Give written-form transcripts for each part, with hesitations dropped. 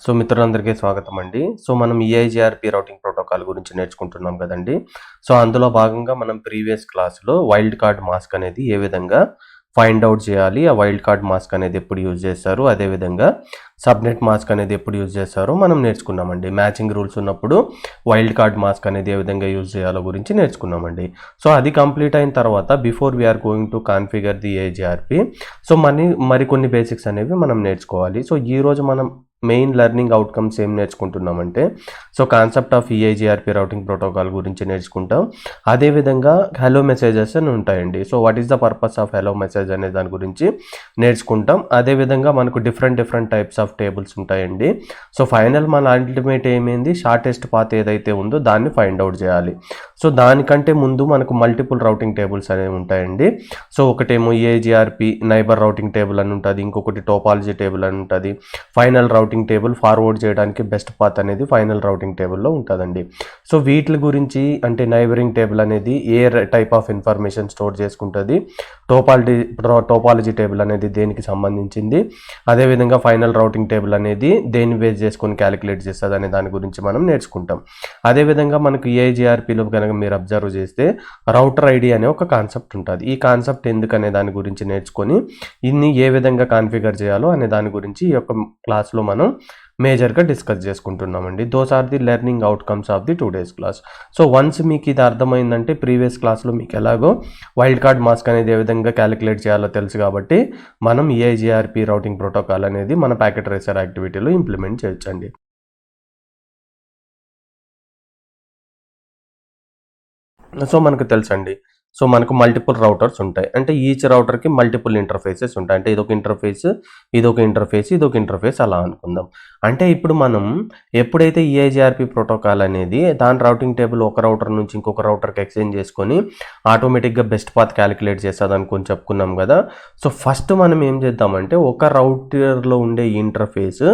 So మిత్రులందరికీ స్వాగతం అండి. సో మనం ఈఐజీఆర్పీ రౌటింగ్ ప్రోటోకాల్ గురించి నేర్చుకుంటున్నాం కదండి. సో అందులో భాగంగా మనం ప్రీవియస్ క్లాస్లో వైల్డ్ కార్డ్ మాస్క్ అనేది ఏ విధంగా ఫైండ్ అవుట్ చేయాలి, ఆ వైల్డ్ కార్డ్ మాస్క్ అనేది ఎప్పుడు యూజ్ చేస్తారు, అదేవిధంగా సబ్నెట్ మాస్క్ అనేది ఎప్పుడు యూజ్ చేస్తారో మనం నేర్చుకున్నామండి. మ్యాచింగ్ రూల్స్ ఉన్నప్పుడు వైల్డ్ కార్డ్ మాస్క్ అనేది ఏ విధంగా యూజ్ చేయాలో గురించి నేర్చుకున్నామండి. సో అది కంప్లీట్ అయిన తర్వాత before we are going to configure the AGRP so మరికొన్ని బేసిక్స్ అనేవి మనం నేర్చుకోవాలి. సో ఈరోజు మనం మెయిన్ లెర్నింగ్ అవుట్కమ్స్ ఏం నేర్చుకుంటున్నామంటే so concept of EIGRP routing protocol గురించి నేర్చుకుంటాం. అదేవిధంగా హలో మెసేజెస్ అని ఉంటాయండి. So what is the purpose of hello message అనే దాని గురించి నేర్చుకుంటాం. అదేవిధంగా మనకు డిఫరెంట్ టైప్స్ ఆఫ్ టేబుల్స్ ఉంటాయండి. సో ఫైనల్ మన అల్టిమేట్ ఏమైంది, షార్టెస్ట్ పాత్ ఏదైతే ఉందో దాన్ని ఫైండ్ అవుట్ చేయాలి. సో దానికంటే ముందు మనకు మల్టిపుల్ రౌటింగ్ టేబుల్స్ అనేవి ఉంటాయండి. సో ఒకటేమో ఈఐజీఆర్పీ నైబర్ రౌటింగ్ టేబుల్ అని ఉంటుంది, ఇంకొకటి టోపాలజీ టేబుల్ అని ఉంటుంది, ఫైనల్ రౌటింగ్ టేబుల్ ఫార్వర్డ్ చేయడానికి బెస్ట్ పాత్ అనేది ఫైనల్ రౌటింగ్ టేబుల్లో ఉంటుందండి. సో వీటి గురించి అంటే నైబరింగ్ టేబుల్ అనేది ఏ టైప్ ఆఫ్ ఇన్ఫర్మేషన్ స్టోర్ చేసుకుంటుంది, టోపాలజీ టేబుల్ అనేది దేనికి సంబంధించింది, అదేవిధంగా ఫైనల్ రౌటింగ్ టేబుల్ అనేది దేన్ని బేస్ చేసుకొని క్యాలిక్యులేట్ చేస్తుంది అనే దాని గురించి మనం నేర్చుకుంటాం. అదేవిధంగా మనకు ఈఐజీఆర్పీలో కనుక మీరు అబ్జర్వ్ చేస్తే రౌటర్ ఐడి అనే ఒక కాన్సెప్ట్ ఉంటుంది. ఈ కాన్సెప్ట్ ఎందుకనే దాని గురించి నేర్చుకొని ఇన్ని ఏ విధంగా కాన్ఫిగర్ చేయాలో అనే దాని గురించి ఈ యొక్క క్లాస్లో మనం మేజర్గా డిస్కస్ చేసుకుంటున్నామండి. Those are the learning outcomes of the 2 days class. So once మీకు ఇది అర్థమైందంటే ప్రీవియస్ క్లాస్లో మీకు ఎలాగో వైల్డ్ కార్డ్ మాస్క్ అనేది ఏ విధంగా క్యాలిక్యులేట్ చేయాలో తెలుసు కాబట్టి మనం ఈఐజీఆర్పీ రౌటింగ్ ప్రోటోకాల్ అనేది మన ప్యాకెట్ ట్రేసర్ యాక్టివిటీలో ఇంప్లిమెంట్ చేయొచ్చండి. సో మనకు తెలుసండి, సో మనకు మల్టిపుల్ రౌటర్స్ ఉంటాయి. అంటే ఈచ్ రౌటర్కి మల్టిపుల్ ఇంటర్ఫేసెస్ ఉంటాయి. అంటే ఇదొక ఇంటర్ఫేస్, ఇదొక ఇంటర్ఫేస్ అలా అనుకుందాం. అంటే ఇప్పుడు మనం ఎప్పుడైతే ఈఐజీఆర్పీ ప్రోటోకాల్ అనేది దాని రౌటింగ్ టేబుల్ ఒక రౌటర్ నుంచి ఇంకొక రౌటర్కి ఎక్స్చేంజ్ చేసుకొని ఆటోమేటిక్గా బెస్ట్ పాత్ క్యాలిక్యులేట్ చేస్తుంది అనుకొని చెప్పుకున్నాం కదా. సో ఫస్ట్ మనం ఏం చేద్దామంటే ఒక రౌటర్లో ఉండే ఇంటర్ఫేస్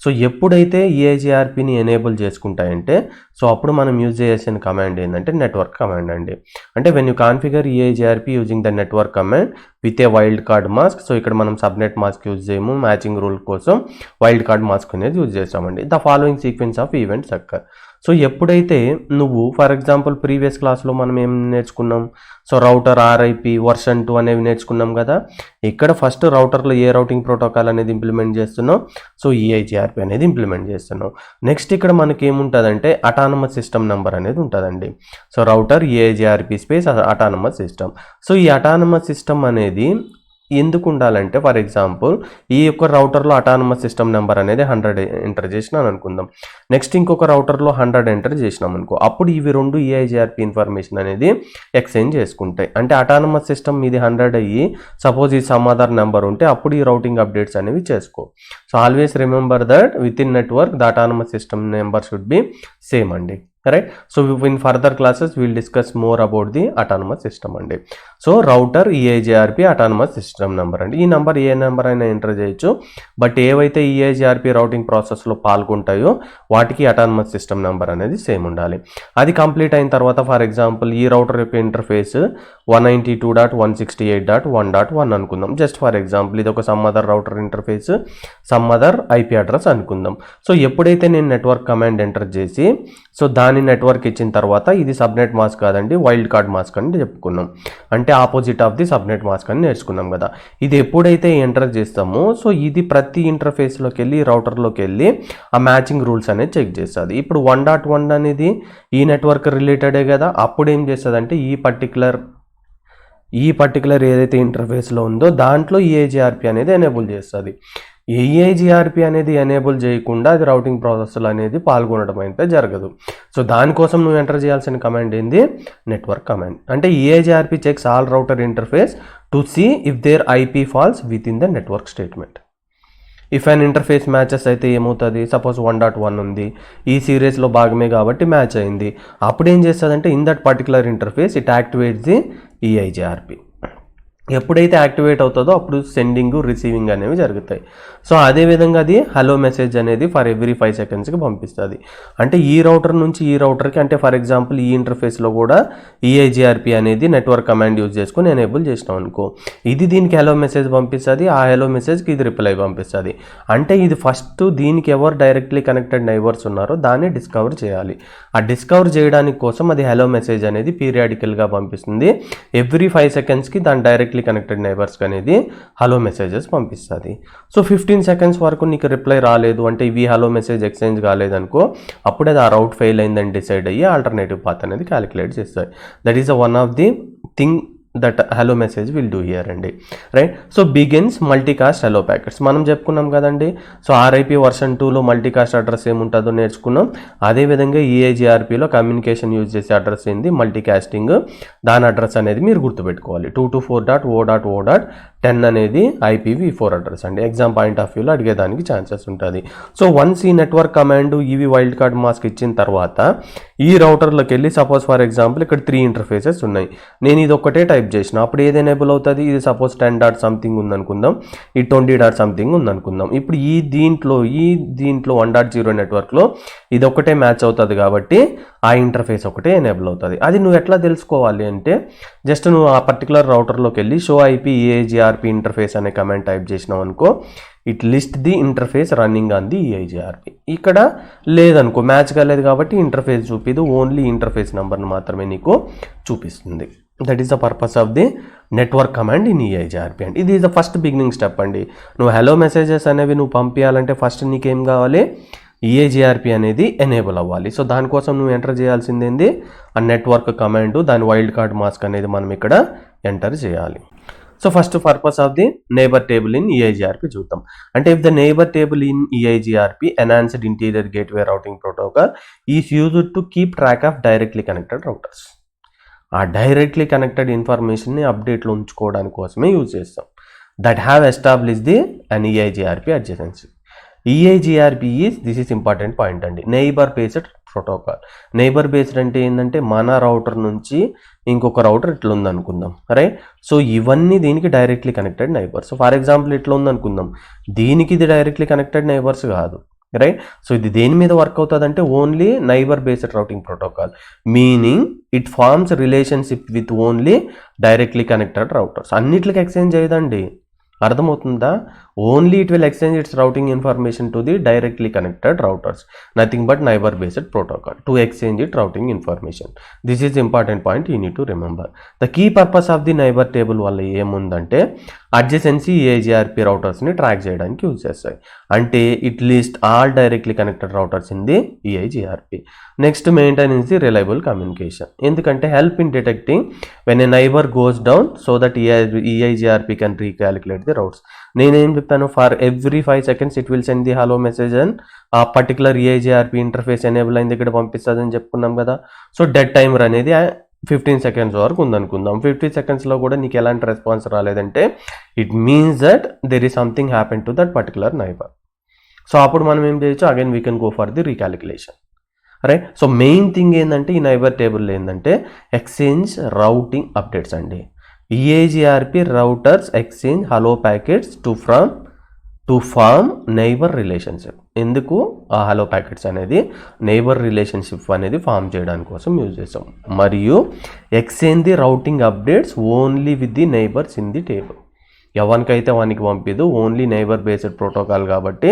సో ఎప్పుడైతే ఈఐజీఆర్పీని ఎనేబుల్ చేసుకుంటాయంటే సో అప్పుడు మనం యూజ్ చేసిన కమాండ్ ఏంటంటే నెట్వర్క్ కమాండ్ అండి. అంటే when you configure EIGRP using the network command with a wild card mask. So ఇక్కడ మనం సబ్నెట్ మాస్క్ యూజ్ చేయము, మ్యాచింగ్ రూల్ కోసం వైల్డ్ కార్డ్ మాస్క్ అనేది యూజ్ చేస్తామండి. The following sequence of events occur. So ఎప్పుడైతే నువ్వు ఫర్ ఎగ్జాంపుల్ ప్రీవియస్ క్లాస్లో మనం ఏం నేర్చుకున్నాం, సో రౌటర్ ఆర్ఐపి వర్షన్ 2 అనేవి నేర్చుకున్నాం కదా. ఇక్కడ ఫస్ట్ రౌటర్లో ఏ రౌటింగ్ ప్రోటోకాల్ అనేది ఇంప్లిమెంట్ చేస్తున్నాం, సో ఈఐజీఆర్పీ అనేది ఇంప్లిమెంట్ చేస్తున్నాం. నెక్స్ట్ ఇక్కడ మనకి ఏముంటుందంటే అటానమస్ సిస్టమ్ నెంబర్ అనేది ఉంటుందండి. So router EIGRP space autonomous system. So ఈ అటానమస్ సిస్టమ్ అనేది ఎందుకు ఉండాలంటే ఫర్ ఎగ్జాంపుల్ ఈ యొక్క రౌటర్లో అటానమస్ సిస్టమ్ నెంబర్ అనేది 100 ఎంటర్ చేసినాను అనుకుందాం. నెక్స్ట్ ఇంకొక రౌటర్లో 100 ఎంటర్ చేసినాం అనుకో, అప్పుడు ఇవి రెండు ఈఐజీఆర్పీ ఇన్ఫర్మేషన్ అనేది ఎక్స్చేంజ్ చేసుకుంటాయి. అంటే అటానమస్ సిస్టమ్ ఇది 100 అయ్యి సపోజ్ ఈ సమ్ అదర్ నెంబర్ ఉంటే అప్పుడు ఈ రౌటింగ్ అప్డేట్స్ అనేవి చేసుకో. So always remember that with in network the autonomous system number should be same అండి. Right. So in further classes will discuss more about the autonomous system అండి. So router EIGRP autonomous system number అండి. ఈ number ఏ number అయినా enter చేయొచ్చు, but ఏవైతే EIGRP routing ప్రాసెస్లో పాల్గొంటాయో వాటికి అటానమస్ సిస్టమ్ నెంబర్ అనేది సేమ్ ఉండాలి. అది కంప్లీట్ అయిన తర్వాత ఫర్ ఎగ్జాంపుల్ ఈ రౌటర్ యొక్క ఇంటర్ఫేస్ 192.168.1.1 అనుకుందాం. జస్ట్ ఫర్ ఎగ్జాంపుల్ ఇది ఒక some other router interface, some other IP address అనుకుందాం. సో ఎప్పుడైతే నేను నెట్వర్క్ కమాండ్ ఎంటర్ చేసి సో దాని నెట్వర్క్ ఇచ్చిన తర్వాత ఇది సబ్నెట్ మాస్క్ కాదండి వైల్డ్ కార్డ్ మాస్క్ అని చెప్పుకున్నాం. అంటే opposite of the subnet mask అని నేర్చుకున్నాం కదా. ఇది ఎప్పుడైతే ఎంటర్ చేస్తామో సో ఇది ప్రతి ఇంటర్ఫేస్లోకి వెళ్ళి రౌటర్లోకి వెళ్ళి ఆ మ్యాచింగ్ రూల్స్ అనేది చెక్ చేస్తుంది. ఇప్పుడు 1.1 అనేది ఈ నెట్వర్క్ రిలేటెడే కదా. అప్పుడు ఏం చేస్తుంది అంటే ఈ పర్టికులర్ ఏదైతే ఇంటర్ఫేస్లో ఉందో దాంట్లో ఈఐజీఆర్పీ అనేది ఎనేబుల్ చేస్తుంది. ఈఐజీఆర్పీ అనేది ఎనేబుల్ చేయకుండా అది రౌటింగ్ ప్రాసెస్లో అనేది పాల్గొనడం అయితే జరగదు. సో దానికోసం నువ్వు ఎంటర్ చేయాల్సిన కమాండ్ ఏంది, నెట్వర్క్ కమాండ్. అంటే EIGRP checks all router interface to see if their IP falls with in the network statement. If an interface matches అయితే ఏమవుతుంది, సపోజ్ 1.1 ఉంది, ఈ సిరీస్లో భాగమే కాబట్టి మ్యాచ్ అయింది. అప్పుడు ఏం చేస్తుందంటే in that particular interface it activates the EIGRP. ఎప్పుడైతే యాక్టివేట్ అవుతుందో అప్పుడు సెండింగ్ రిసీవింగ్ అనేవి జరుగుతాయి. సో అదేవిధంగా అది హలో మెసేజ్ అనేది ఫర్ ఎవ్రీ 5 సెకండ్స్కి పంపిస్తుంది. అంటే ఈ రౌటర్ నుంచి ఈ రౌటర్కి, అంటే ఫర్ ఎగ్జాంపుల్ ఈ ఇంటర్ఫేస్లో కూడా EIGRP అనేది నెట్వర్క్ కమాండ్ యూజ్ చేసుకొని ఎనేబుల్ చేసినాం అనుకో, ఇది దీనికి హలో మెసేజ్ పంపిస్తుంది, ఆ హలో మెసేజ్కి ఇది రిప్లై పంపిస్తుంది. అంటే ఇది ఫస్ట్ దీనికి ఎవరు డైరెక్ట్లీ కనెక్టెడ్ నైబర్స్ ఉన్నారో దాన్ని డిస్కవర్ చేయాలి. ఆ డిస్కవర్ చేయడానికి కోసం అది హలో మెసేజ్ అనేది పీరియాడికల్గా పంపిస్తుంది. ఎవ్రీ 5 సెకండ్స్కి దాని డైరెక్ట్లీ కనెక్టెడ్ నైబర్స్కి అనేది హలో మెసేజెస్ పంపిస్తుంది. సో 15 సెకండ్స్ వరకు నీకు రిప్లై రాలేదు అంటే ఇవి హలో మెసేజ్ ఎక్స్చేంజ్ కాలేదనుకో, అప్పుడే అది ఆ రౌట్ ఫెయిల్ అయిందని డిసైడ్ అయ్యి ఆల్టర్నేటివ్ పాత్ అనేది క్యాలిక్యులేట్ చేస్తుంది. That is one of the thing that hello message will do here అండి, right. So begins multicast hello packets మనం చెప్పుకున్నాం కదండి. సో RIP వర్షన్ 2లో మల్టీకాస్ట్ అడ్రస్ ఏముంటుందో నేర్చుకున్నాం. అదేవిధంగా EIGRPలో కమ్యూనికేషన్ యూజ్ చేసే అడ్రస్ ఏంది, మల్టీకాస్టింగ్, దాని అడ్రస్ అనేది మీరు గుర్తుపెట్టుకోవాలి. 224.0.0.10 అనేది IPv4 అడ్రస్ అండి. ఎగ్జామ్ పాయింట్ ఆఫ్ వ్యూలో అడిగేదానికి ఛాన్సెస్ ఉంటుంది. సో వన్స్ ఈ నెట్వర్క్ కమాండ్ ఈవి వైల్డ్ కార్డ్ మాస్క్ ఇచ్చిన తర్వాత ఈ రౌటర్లోకి వెళ్ళి సపోజ్ ఫర్ ఎగ్జాంపుల్ ఇక్కడ 3 ఇంటర్ఫేసెస్ ఉన్నాయి, నేను ఇది ఒక్కటే టైప్ చేసిన, అప్పుడు ఏది ఎనేబుల్ అవుతుంది, ఇది సపోజ్ 10.something ఉందనుకుందాం, ఈ 20.something ఉందనుకుందాం. ఇప్పుడు ఈ దీంట్లో 1.0 నెట్వర్క్లో ఇది ఒక్కటే మ్యాచ్ అవుతుంది కాబట్టి ఆ ఇంటర్ఫేస్ ఒకటే ఎనేబుల్ అవుతుంది. అది నువ్వు ఎట్లా తెలుసుకోవాలి అంటే జస్ట్ నువ్వు ఆ పర్టికులర్ రౌటర్లోకి వెళ్ళి షో IP EIGRP ఇంటర్ఫేస్ అనే కమాండ్ టైప్ చేసినావు అనుకో, it list the interface running on the EIGRP. ఇక్కడ లేదనుకో, మ్యాచ్ కాలేదు కాబట్టి ఇంటర్ఫేస్ చూపిదు, ఓన్లీ ఇంటర్ఫేస్ నెంబర్ని మాత్రమే నీకు చూపిస్తుంది. That is the purpose of the network command in EIGRP అండి. ఇది is the first beginning step అండి. నువ్వు హలో మెసేజెస్ అనేవి నువ్వు పంపించాలంటే ఫస్ట్ నీకేం కావాలి, EIGRP అనేది ఎనేబుల్ అవ్వాలి. సో దానికోసం నువ్వు ఎంటర్ చేయాల్సింది ఏంది, ఆ నెట్వర్క్ కమాండ్, దాని వైల్డ్ కార్డ్ మాస్క్ అనేది మనం ఇక్కడ ఎంటర్ చేయాలి. So first purpose of the neighbour table in EIGRP చూద్దాం. అంటే if the neighbour table in EIGRP enhanced interior gateway routing protocol is used to keep track of directly connected routers. ఆ directly connected ఇన్ఫర్మేషన్ని అప్డేట్లో ఉంచుకోవడానికి కోసమే use చేస్తాం. That have establish the an EIGRP adjacency. EIGRP this is important point అండి, neighbour based protocol. Neighbour based అంటే ఏంటంటే మన router నుంచి ఇంకొక రౌటర్ ఇట్లా ఉందనుకుందాం, రైట్. సో ఇవన్నీ దీనికి directly connected neighbours. For example ఇట్లా ఉందనుకుందాం, దీనికి ఇది డైరెక్ట్లీ కనెక్టెడ్ నైబర్స్ కాదు, రైట్. సో ఇది దేని మీద వర్క్ అవుతుంది అంటే only neighbour based routing protocol, meaning it forms relationship with only directly connected routers. అన్నిట్లకి ఎక్స్చేంజ్ చేయదండి, అర్థమవుతుందా? Only it will exchange its routing information to the directly connected routers, nothing but neighbour based protocol to exchange it routing information. This is important point you need to remember. The key purpose of the neighbour table వల్ల ఏముందంటే adjacency EIGRP రౌటర్స్ని track చేయడానికి use చేస్తాయి. అంటే it list all directly connected routers in the EIGRP. Next maintenance the reliable communication, ఎందుకంటే help in detecting when a neighbour goes down so that EIGRP can recalculate the routes. నేనేం చెప్పాను, for every 5 seconds it will send the hello message and ఆ particular EIGRP interface enable అయింది ఇక్కడ పంపిస్తుంది అని చెప్పుకున్నాం కదా. సో డెడ్ టైమర్ అనేది 15 సెకండ్స్ వరకు ఉందనుకుందాం. 50 సెకండ్స్లో కూడా నీకు ఎలాంటి రెస్పాన్స్ రాలేదంటే it means that there is something happen to that particular neighbour. So అప్పుడు మనం ఏం చేయొచ్చు, again we can go for the recalculation, right. So main thing ఏంటంటే ఈ నైబర్ టేబుల్లో ఏంటంటే ఎక్స్చేంజ్ రౌటింగ్ అప్డేట్స్ అండి. EIGRP routers exchange hello packets to form neighbour relationship. ఎందుకు ఆ హలో ప్యాకెట్స్ అనేది నైబర్ రిలేషన్షిప్ అనేది ఫామ్ చేయడానికి కోసం యూజ్ చేస్తాం. మరియు exchange the routing updates only with the neighbours in the table. ఎవరికైతే వానికి పంపిదు, ఓన్లీ నైబర్ బేస్డ్ ప్రోటోకాల్ కాబట్టి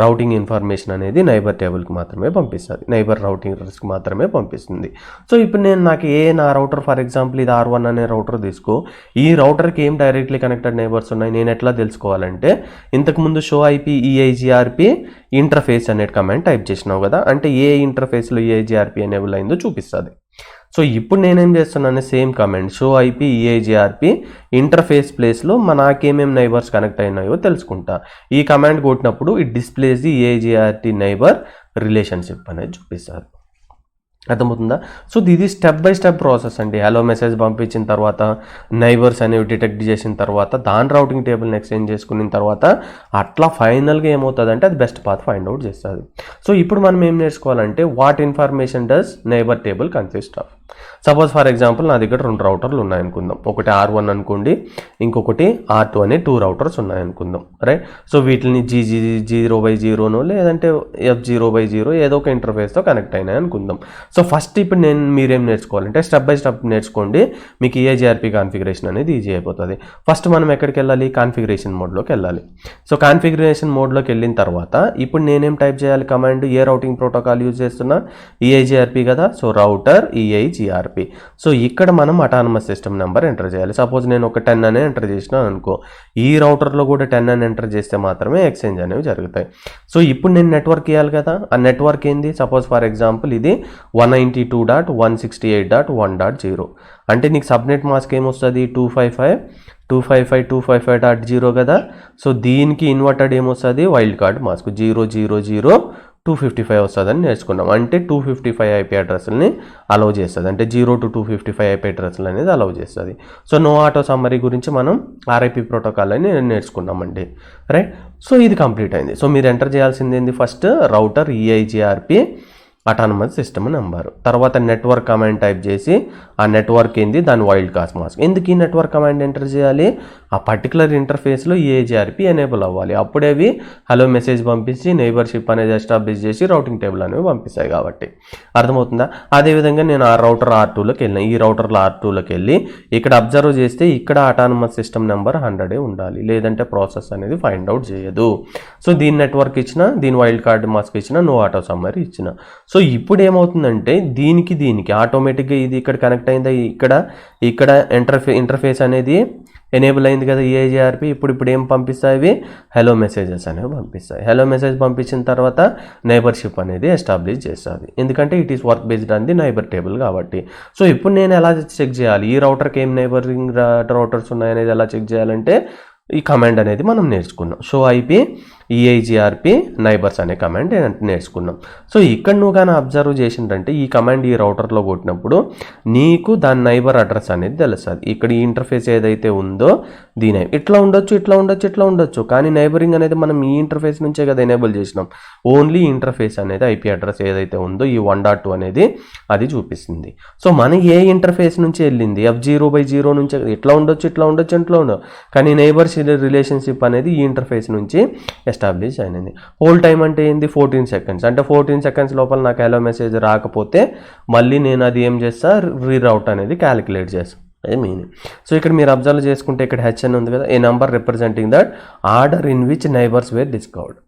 రౌటింగ్ ఇన్ఫర్మేషన్ అనేది నైబర్ టేబుల్కి మాత్రమే పంపిస్తుంది, నైబర్ రౌటర్స్కి మాత్రమే పంపిస్తుంది. సో ఇప్పుడు నాకు నా రౌటర్ ఫర్ ఎగ్జాంపుల్ ఇది R1 అనే రౌటర్ తీసుకో, ఈ రౌటర్కి ఏం డైరెక్ట్లీ కనెక్టెడ్ నైబర్స్ ఉన్నాయి నేను ఎట్లా తెలుసుకోవాలంటే ఇంతకుముందు షో IP EIGRP ఇంటర్ఫేస్ అనే కమాండ్ టైప్ చేసినావు కదా, అంటే ఏ ఇంటర్ఫేస్లో EIGRP ఎనేబుల్ అయిందో చూపిస్తుంది. సో ఇప్పుడు నేనేం చేస్తున్నాను, same command show IP EIGRP interface ప్లేస్లో నాకేమేమి నైబర్స్ కనెక్ట్ అయినాయో తెలుసుకుంటా. ఈ కమాండ్ కొట్టినప్పుడు it displays the EIGRP neighbour relationship అనేది చూపిస్తారు. అర్థమవుతుందా? సో ఇది స్టెప్ బై స్టెప్ ప్రాసెస్ అండి. హలో మెసేజ్ పంపించిన తర్వాత నైబర్స్ అనేవి డిటెక్ట్ చేసిన తర్వాత దాని రౌటింగ్ టేబుల్ని ఎక్స్చేంజ్ చేసుకున్న తర్వాత అట్లా ఫైనల్గా ఏమవుతుందంటే అది బెస్ట్ పాత్ ఫైండ్ అవుట్ చేస్తుంది. సో ఇప్పుడు మనం ఏం నేర్చుకోవాలంటే what information does neighbour table consist of. Suppose for example నా దగ్గర 2 రౌటర్లు ఉన్నాయనుకుందాం. ఒకటి R1 అనుకోండి, ఇంకొకటి R2 అనే 2 రౌటర్స్ ఉన్నాయనుకుందాం, రైట్. సో వీటిని G0/0 లేదంటే F0/0 ఏదో ఒక ఇంటర్ఫేస్తో కనెక్ట్ అయినాయి అనుకుందాం. సో ఫస్ట్ ఇప్పుడు మీరేం నేర్చుకోవాలంటే స్టెప్ బై స్టెప్ నేర్చుకోండి, మీకు EIGRP కాన్ఫిగరేషన్ అనేది ఈజీ అయిపోతుంది. ఫస్ట్ మనం ఎక్కడికి వెళ్ళాలి, కాన్ఫిగరేషన్ మోడ్లోకి వెళ్ళాలి. సో కాన్ఫిగరేషన్ మోడ్లోకి వెళ్ళిన తర్వాత ఇప్పుడు నేనేం టైప్ చేయాలి కమాండ్, ఏ రౌటింగ్ ప్రోటోకాల్ యూజ్ చేస్తున్నా, EIGRP కదా. So router EIGRP. సో ఇక్కడ మనం అటానమస్ సిస్టమ్ నెంబర్ ఎంటర్ చేయాలి. సపోజ్ నేను ఒక 10 అనే ఎంటర్ చేసినా అనుకో, ఈ రౌటర్లో కూడా 10 అని ఎంటర్ చేస్తే మాత్రమే ఎక్స్చేంజ్ అనేవి జరుగుతాయి. సో ఇప్పుడు నేను నెట్వర్క్ ఇవ్వాలి కదా, ఆ నెట్వర్క్ ఏంది, సపోజ్ ఫర్ ఎగ్జాంపుల్ ఇది 192.168.1.0 అంటే నీకు సబ్నెట్ మాస్క్ ఏమొస్తుంది 255.255.255.0 కదా. సో దీనికి ఇన్వర్టెడ్ ఏమొస్తుంది వైల్డ్ కార్డ్ మాస్క్ 000.255 వస్తుందని నేర్చుకున్నాం. అంటే 255 IP అడ్రస్ని అలౌ చేస్తుంది, అంటే 0 to 255 IP అడ్రస్లు అనేది అలౌ చేస్తుంది. సో నో ఆటో సమ్మరీ గురించి మనం RIP ప్రోటోకాల్ అని నేర్చుకున్నామండి, రైట్. సో ఇది కంప్లీట్ అయింది. సో మీరు ఎంటర్ చేయాల్సింది ఏంది, first router EIGRP autonomous system number, తర్వాత నెట్వర్క్ కమాండ్ టైప్ చేసి ఆ నెట్వర్క్ ఏంది దాని వైల్డ్ కార్డ్ మాస్క్. ఎందుకు ఈ నెట్వర్క్ కమాండ్ ఎంటర్ చేయాలి, ఆ పర్టికులర్ ఇంటర్ఫేస్లో EIGRP ఎనేబుల్ అవ్వాలి, అప్పుడే అవి హలో మెసేజ్ పంపించి నైబర్షిప్ అనేది ఎస్టాబ్లిష్ చేసి రౌటింగ్ టేబుల్ అనేవి పంపిస్తాయి కాబట్టి. అర్థమవుతుందా. అదేవిధంగా నేను ఆ రౌటర్ R2లోకి వెళ్ళిన, ఈ రౌటర్లో R2లోకి వెళ్ళి ఇక్కడ అబ్జర్వ్ చేస్తే ఇక్కడ అటానమస్ సిస్టమ్ నెంబర్ 100 ఉండాలి, లేదంటే ప్రాసెస్ అనేది ఫైండ్ అవుట్ చేయదు. సో దీని నెట్వర్క్ ఇచ్చిన, దీని వైల్డ్ కార్డ్ మాస్క్ ఇచ్చిన, నో ఆటో సమ్మరీ ఇచ్చిన. సో ఇప్పుడు ఏమవుతుందంటే దీనికి ఆటోమేటిక్గా ఇది ఇక్కడ కనెక్ట్ అయిందా, ఇక్కడ ఇంటర్ఫేస్ అనేది ఎనేబుల్ అయింది కదా EIGRP. ఇప్పుడు ఏం పంపిస్తాయి, హలో మెసేజెస్ అనేవి పంపిస్తాయి. హలో మెసేజ్ పంపించిన తర్వాత నైబర్షిప్ అనేది ఎస్టాబ్లిష్ చేస్తుంది, ఎందుకంటే it is work based on the neighbour table కాబట్టి. సో ఇప్పుడు నేను ఎలా చెక్ చేయాలి, ఈ రౌటర్కి ఏం నైబరింగ్ రౌటర్స్ ఉన్నాయనేది ఎలా చెక్ చేయాలంటే ఈ కమాండ్ అనేది మనం నేర్చుకున్నాం. షో IP EIGRP నైబర్స్ అనే కమాండ్ నేర్చుకున్నాం. సో ఇక్కడ నువ్వు కానీ అబ్జర్వ్ చేసిందంటే ఈ కమాండ్ ఈ రౌటర్లో కొట్టినప్పుడు నీకు దాని నైబర్ అడ్రస్ అనేది తెలుస్తుంది. ఇక్కడ ఈ ఇంటర్ఫేస్ ఏదైతే ఉందో దీని ఇట్లా ఉండొచ్చు, కానీ నైబరింగ్ అనేది మనం ఈ ఇంటర్ఫేస్ నుంచే కదా ఎనేబుల్ చేసినాం. ఓన్లీ ఇంటర్ఫేస్ అనేది IP అడ్రస్ ఏదైతే ఉందో ఈ 1.2 అనేది అది చూపిస్తుంది. సో మన ఏ ఇంటర్ఫేస్ నుంచి వెళ్ళింది F0/0 నుంచి ఇట్లా ఉండొచ్చు, కానీ నైబర్స్ రిలేషన్షిప్ అనేది ఈ ఇంటర్ఫేస్ నుంచి ఎస్టాబ్లిష్ అయినది. హోల్ టైం అంటే ఏంది 14 సెకండ్స్, అంటే 14 సెకండ్స్ లోపల నాకు హలో మెసేజ్ రాకపోతే మళ్ళీ నేను అది ఏం చేస్తా, రీరౌట్ అనేది క్యాలిక్యులేట్ చేస్తాను, అది మీనింగ్. సో ఇక్కడ మీరు అబ్జర్వ్ చేసుకుంటే ఇక్కడ H అని ఉంది కదా, a number representing that order in which neighbours were discovered,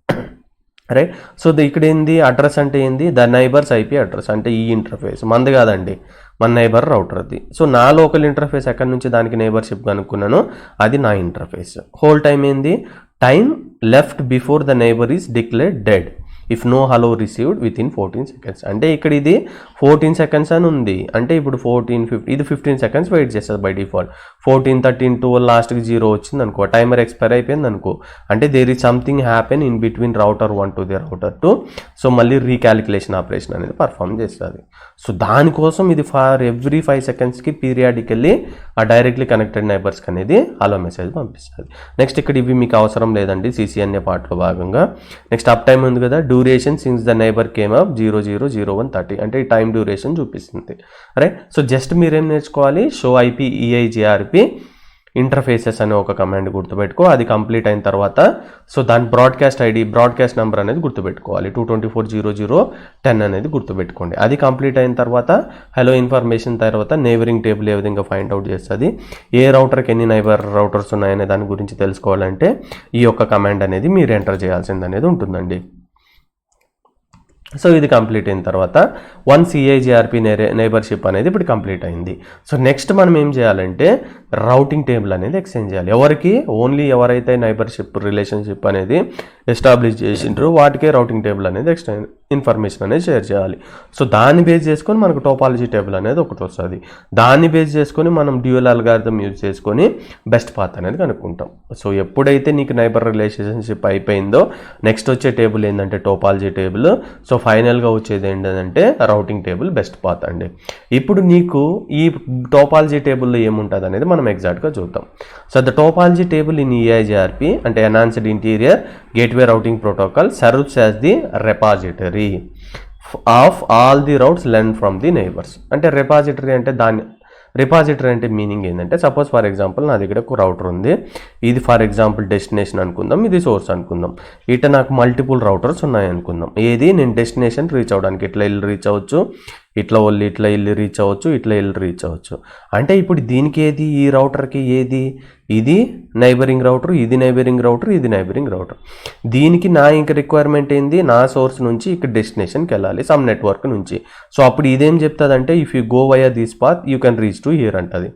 right. So ఇక్కడ ఏంది అడ్రస్ అంటే ఏంది, ద నైబర్స్ IP అడ్రస్ అంటే ఈ ఇంటర్ఫేస్ మంది కాదండి, మన నైబర్ రౌటర్ది. సో నా లోకల్ ఇంటర్ఫేస్ ఎక్కడి నుంచి దానికి నైబర్షిప్ కనుక్కున్నాను, అది నా ఇంటర్ఫేస్. హోల్ టైం ఏంది, time left before the neighbour is declared dead if no hello received within 14 seconds. అంటే ఇక్కడ ఇది 14 సెకండ్స్ అని ఉంది, అంటే ఇప్పుడు 14, 15 ఇది 15 సెకండ్స్ వెయిట్ చేస్తుంది బై డిఫాల్ట్. 14, 13, 12 లాస్ట్కి 0 వచ్చింది అనుకో, టైమర్ ఎక్స్పైర్ అయిపోయింది అనుకో, అంటే there is something happen in between router 1 to the router 2. So మళ్ళీ రీక్యాలిక్యులేషన్ ఆపరేషన్ అనేది పర్ఫామ్ చేస్తుంది. సో దానికోసం ఇది ఫర్ ఎవ్రీ 5 సెకండ్స్కి పీరియాడికల్లీ ఆ డైరెక్ట్లీ కనెక్టెడ్ నైబర్స్కి అనేది హలో మెసేజ్ పంపిస్తుంది. నెక్స్ట్ ఇక్కడ ఇవి మీకు అవసరం లేదండి, CCNA పార్ట్లో భాగంగా. నెక్స్ట్ అప్ టైం ఉంది కదా, duration since the neighbour came up 000130 అంటే ఈ టైం డ్యూరేషన్ చూపిస్తుంది, రైట్. సో జస్ట్ మీరేం నేర్చుకోవాలి, షో IP EIGRP ఇంటర్ఫేసెస్ అనే ఒక కమాండ్ గుర్తుపెట్టుకో. అది కంప్లీట్ అయిన తర్వాత సో దాని బ్రాడ్కాస్ట్ నెంబర్ అనేది గుర్తుపెట్టుకోవాలి, 224.0010 అనేది గుర్తుపెట్టుకోండి. అది కంప్లీట్ అయిన తర్వాత హలో ఇన్ఫర్మేషన్ తర్వాత నైబరింగ్ టేబుల్ ఏ విధంగా ఫైండ్ అవుట్ చేస్తుంది, ఏ రౌటర్కి ఎన్ని నైబర్ రౌటర్స్ ఉన్నాయనే దాని గురించి తెలుసుకోవాలంటే ఈ యొక్క కమాండ్ అనేది మీరు ఎంటర్ చేయాల్సింది అనేది ఉంటుందండి. సో ఇది కంప్లీట్ అయిన తర్వాత వన్స్ EIGRP నైబర్షిప్ అనేది ఇప్పుడు కంప్లీట్ అయింది. సో నెక్స్ట్ మనం ఏం చేయాలంటే రౌటింగ్ టేబుల్ అనేది ఎక్స్చేంజ్ చేయాలి. ఎవరికి, ఓన్లీ ఎవరైతే నైబర్షిప్ రిలేషన్షిప్ అనేది ఎస్టాబ్లిష్ చేసిండ్రో వాటికే రౌటింగ్ టేబుల్ అనేది ఇన్ఫర్మేషన్ అనేది షేర్ చేయాలి. సో దాన్ని బేస్ చేసుకొని మనకు టోపాలజీ టేబుల్ అనేది ఒకటి వస్తుంది, దాన్ని బేస్ చేసుకొని మనం డ్యూయల్ అల్గారిథం యూజ్ చేసుకొని బెస్ట్ పాత్ అనేది కనుక్కుంటాం. సో ఎప్పుడైతే నీకు నైబర్ రిలేషన్షిప్ అయిపోయిందో నెక్స్ట్ వచ్చే టేబుల్ ఏంటంటే టోపాలజీ టేబుల్. సో ఫైనల్గా వచ్చేది ఏంటంటే రౌటింగ్ టేబుల్ బెస్ట్ పాత్ అండి. ఇప్పుడు నీకు ఈ టోపాలజీ టేబుల్లో ఏముంటుంది అనేది మనం ఎగ్జాక్ట్గా చూద్దాం. So the topology table in EIGRP అంటే enhanced interior gateway routing protocol serves as the repository. Of all the routes learn from the neighbours. అంటే రిపాజిటరీ అంటే రిపాజిటరీ అంటే మీనింగ్ ఏంటంటే, సపోజ్ ఫర్ ఎగ్జాంపుల్ నా దగ్గర ఒక రౌటర్ ఉంది, ఇది ఫర్ ఎగ్జాంపుల్ డెస్టినేషన్ అనుకుందాం, ఇది సోర్స్ అనుకుందాం. ఇట నాకు మల్టిపుల్ రౌటర్స్ ఉన్నాయి అనుకుందాం. ఏది నేను డెస్టినేషన్ రీచ్ అవ్వడానికి ఇట్లా వెళ్ళి రీచ్ అవ్వచ్చు, ఇట్లా వెళ్ళి రీచ్ అవ్వచ్చు, ఇట్లా వెళ్ళి రీచ్ అవ్వచ్చు. అంటే ఇప్పుడు దీనికి ఏది, ఈ రౌటర్కి ఏది, ఇది నైబరింగ్ రౌటర్, ఇది నైబరింగ్ రౌటర్, ఇది నైబరింగ్ రౌటర్. దీనికి నా ఇంక రిక్వైర్మెంట్ ఏంది, నా సోర్స్ నుంచి ఇక్కడ డెస్టినేషన్కి వెళ్ళాలి సమ్ నెట్వర్క్ నుంచి. సో అప్పుడు ఇదేం చెప్తుందంటే, if you go via this path you can reach to hear అంటది.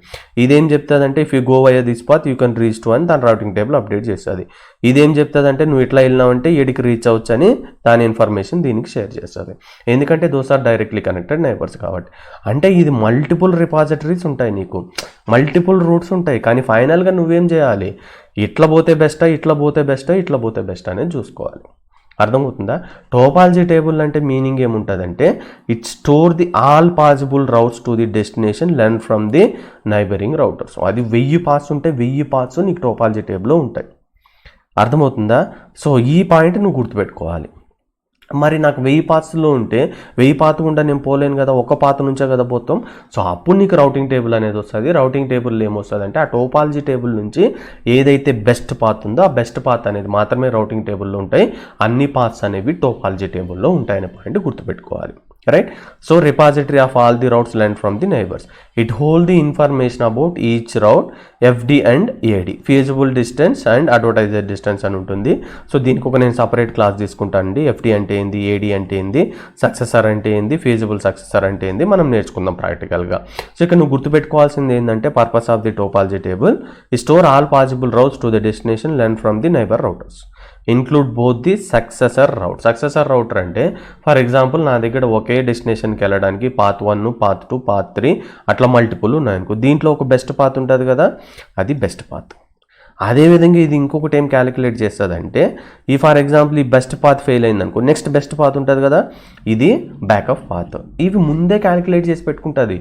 ఇదేం చెప్తుందంటే, if you go via this path you can reach to అని దాని రౌటింగ్ టేబుల్ అప్డేట్ చేస్తుంది. ఇదేం చెప్తుందంటే, నువ్వు ఇట్లా వెళ్ళినావంటే ఎడికి రీచ్ అవ్వచ్చు అని దాని ఇన్ఫర్మేషన్ దీనికి షేర్ చేస్తుంది. ఎందుకంటే those are directly connected neighbours కాబట్టి. అంటే ఇది మల్టిపుల్ రిపాజిటరీస్ ఉంటాయి, నీకు మల్టిపుల్ రూట్స్ ఉంటాయి. కానీ ఫైనల్గా నువ్వేం చేయాలి, ఇట్లా పోతే బెస్టా, ఇట్లా పోతే బెస్టా, ఇట్లా పోతే బెస్ట్ అనేది చూసుకోవాలి. అర్థమవుతుందా? టోపాలజీ టేబుల్ అంటే మీనింగ్ ఏముంటుందంటే, it store the all possible routes to the destination learn from the neighbouring routers. అది 1000 పాత్స్ ఉంటాయి, 1000 పాత్స్ నీకు టోపాలజీ టేబుల్లో ఉంటాయి. అర్థమవుతుందా? సో ఈ పాయింట్ నువ్వు గుర్తుపెట్టుకోవాలి. మరి నాకు 1000 పాత్స్లో ఉంటే 1000 పాత్ గుండా నేను పోలేను కదా, ఒక పాత నుంచే కదా పోతాం. సో అప్పుడు నీకు రౌటింగ్ టేబుల్ అనేది వస్తుంది. రౌటింగ్ టేబుల్లో ఏమొస్తుంది అంటే, ఆ టోపాలజీ టేబుల్ నుంచి ఏదైతే బెస్ట్ పాత్ ఉందో ఆ బెస్ట్ పాత్ అనేది మాత్రమే రౌటింగ్ టేబుల్లో ఉంటాయి. అన్ని పాత్స్ అనేవి టోపాలజీ టేబుల్లో ఉంటాయనే పాయింట్ గుర్తుపెట్టుకోవాలి. Right? So repository of all the routes learned from the neighbors. It hold the information about each route, FD and AD, feasible distance and advertised distance అని ఉంటుంది. సో దీనికి ఒక నేను సపరేట్ క్లాస్ తీసుకుంటానండి. FD అంటే ఏంది, AD అంటే ఏంది, సక్సెసర్ అంటే ఏంది, ఫీజిబుల్ సక్సెసర్ అంటే ఏంది మనం నేర్చుకుందాం ప్రాక్టికల్గా. సో ఇక్కడ నువ్వు గుర్తుపెట్టుకోవాల్సింది ఏంటంటే, purpose of the topology table store all possible routes to the destination learn from the neighbour routers, include both the successor route. Successor router అంటే ఫర్ ఎగ్జాంపుల్ నా దగ్గర ఒకే డెస్టినేషన్కి వెళ్ళడానికి పాత్ 1, పాత్ 2, పాత్ 3 అట్లా మల్టిపుల్ ఉన్నాయనుకో. దీంట్లో ఒక బెస్ట్ పాత్ ఉంటుంది కదా, అది బెస్ట్ పాత్. అదేవిధంగా ఇది ఇంకొకటి ఏం క్యాలిక్యులేట్ చేస్తుందంటే, ఈ ఫర్ ఎగ్జాంపుల్ ఈ బెస్ట్ పాత్ ఫెయిల్ అయిందనుకో, నెక్స్ట్ బెస్ట్ పాత్ ఉంటుంది కదా, ఇది బ్యాకప్ పాత్. ఇవి ముందే క్యాలిక్యులేట్ చేసి పెట్టుకుంటుంది.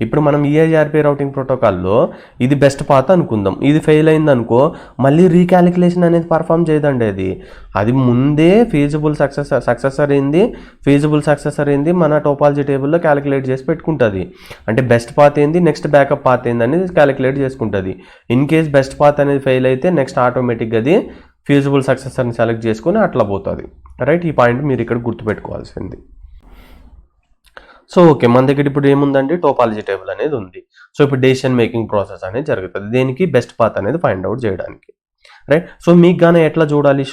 ఇప్పుడు మనం ఈఐజిఆర్పి రౌటింగ్ ప్రోటోకాల్లో ఇది బెస్ట్ పాత్ అనుకుందాం, ఇది ఫెయిల్ అయిందనుకో మళ్ళీ రీక్యాలిక్యులేషన్ అనేది పర్ఫామ్ చేయదండి. అది ముందే సక్సెసర్ ఏంది మన టోపాలజీ టేబుల్లో క్యాలిక్యులేట్ చేసి పెట్టుకుంటుంది. అంటే బెస్ట్ పాత్ ఏంది, నెక్స్ట్ బ్యాకప్ పాత్ ఏంది అనేది క్యాలిక్యులేట్ చేసుకుంటుంది. ఇన్ కేస్ బెస్ట్ పాత్ అనేది ఫెయిల్ అయితే నెక్స్ట్ ఆటోమేటిక్గా అది ఫీజిబుల్ సక్సెసర్ని సెలెక్ట్ చేసుకొని అట్లా పోతుంది. రైట్? ఈ పాయింట్ మీరు ఇక్కడ గుర్తుపెట్టుకోవాల్సింది. సో ఓకే, మన దగ్గర ఇప్పుడు ఏముందండి, టోపాలజీ టేబుల్ అనేది ఉంది. సో ఇప్పుడు డెసిషన్ మేకింగ్ ప్రాసెస్ అనేది జరుగుతుంది దేనికి, బెస్ట్ పాత్ అనేది ఫైండ్ అవుట్ చేయడానికి. రైట్? సో మీకు గానే ఎట్లా చూడాలి,